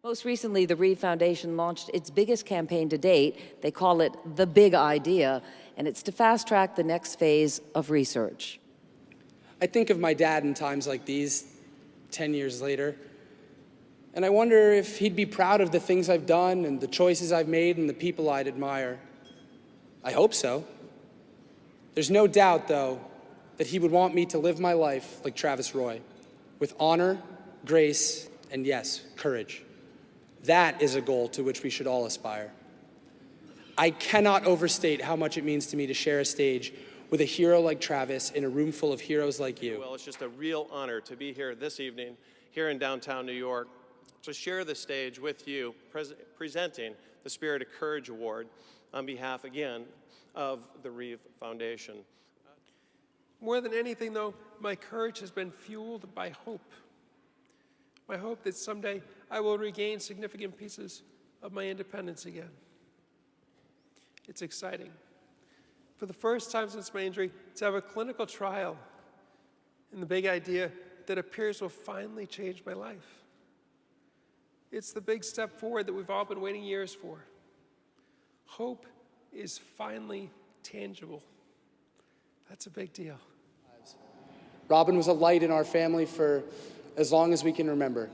Most recently, the Reeve Foundation launched its biggest campaign to date. They call it The Big Idea, and it's to fast-track the next phase of research. I think of my dad in times like these, 10 years later, and I wonder if he'd be proud of the things I've done and the choices I've made and the people I'd admire. I hope so. There's no doubt, though, that he would want me to live my life like Travis Roy, with honor, grace, and yes, courage. That is a goal to which we should all aspire. I cannot overstate how much it means to me to share a stage with a hero like Travis in a room full of heroes like you. Well, it's just a real honor to be here this evening, here in downtown New York, to share the stage with you, presenting the Spirit of Courage Award on behalf, again, of the Reeve Foundation. More than anything, though, my courage has been fueled by hope. My hope that someday I will regain significant pieces of my independence again. It's exciting. For the first time since my injury, to have a clinical trial and the big idea that appears will finally change my life. It's the big step forward that we've all been waiting years for. Hope is finally tangible. That's a big deal. Robin was a light in our family for as long as we can remember.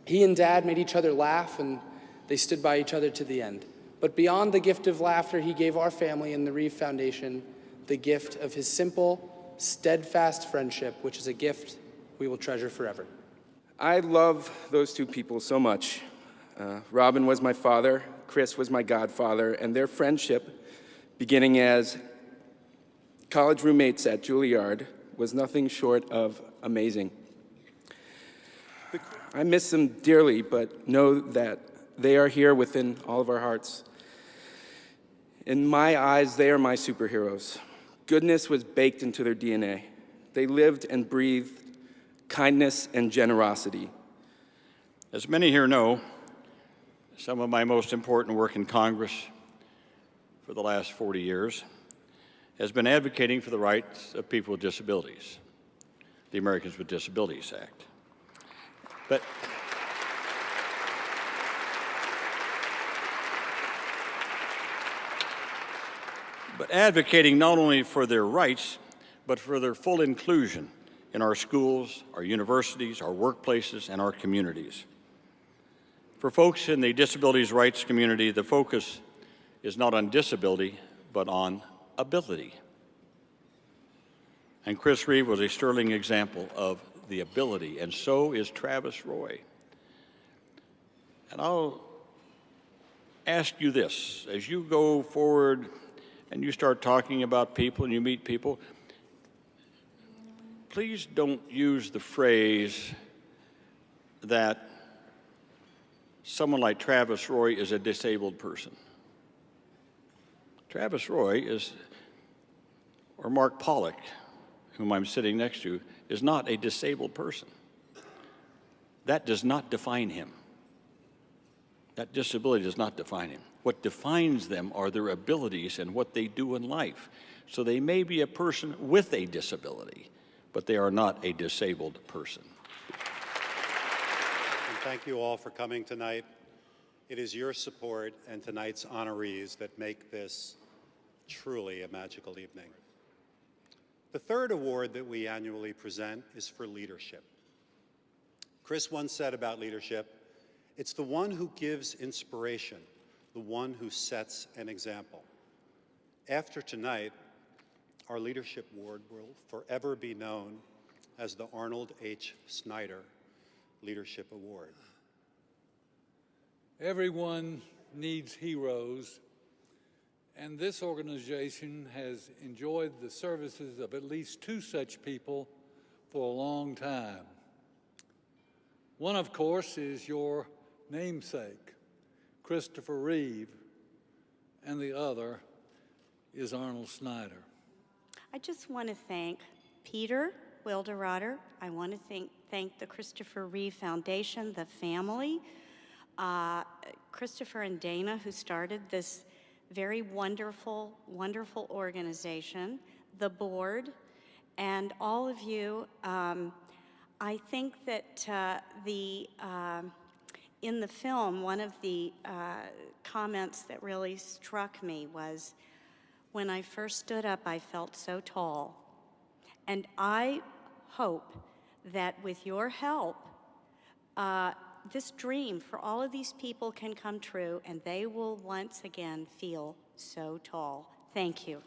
He and Dad made each other laugh, and they stood by each other to the end. But beyond the gift of laughter, he gave our family and the Reeve Foundation the gift of his simple, steadfast friendship, which is a gift we will treasure forever. I love those two people so much. Robin was my father, Chris was my godfather, and their friendship, beginning as college roommates at Juilliard, was nothing short of amazing. I miss them dearly, but know that they are here within all of our hearts. In my eyes, they are my superheroes. Goodness was baked into their DNA. They lived and breathed kindness and generosity. As many here know, some of my most important work in Congress for the last 40 years has been advocating for the rights of people with disabilities, the Americans with Disabilities Act. But advocating not only for their rights, but for their full inclusion in our schools, our universities, our workplaces, and our communities. For folks in the disabilities rights community, the focus is not on disability, but on ability. And Chris Reeve was a sterling example of the ability, and so is Travis Roy. And I'll ask you this, as you go forward and you start talking about people and you meet people, please don't use the phrase that someone like Travis Roy is a disabled person. Travis Roy is, or Mark Pollock, whom I'm sitting next to, is not a disabled person. That does not define him. That disability does not define him. What defines them are their abilities and what they do in life. So they may be a person with a disability, but they are not a disabled person. And thank you all for coming tonight. It is your support and tonight's honorees that make this truly a magical evening. The third award that we annually present is for leadership. Chris once said about leadership, it's the one who gives inspiration, the one who sets an example. After tonight, our leadership award will forever be known as the Arnold H. Snider Leadership Award. Everyone needs heroes, and this organization has enjoyed the services of at least two such people for a long time. One, of course, is your namesake, Christopher Reeve, and the other is Arnold Snider. I just want to thank Peter Wilderotter. I want to thank the Christopher Reeve Foundation, the family, Christopher and Dana, who started this very wonderful, wonderful organization, the board, and all of you. I think that in the film, one of the comments that really struck me was, when I first stood up, I felt so tall. And I hope that with your help, this dream for all of these people can come true, and they will once again feel so tall. Thank you.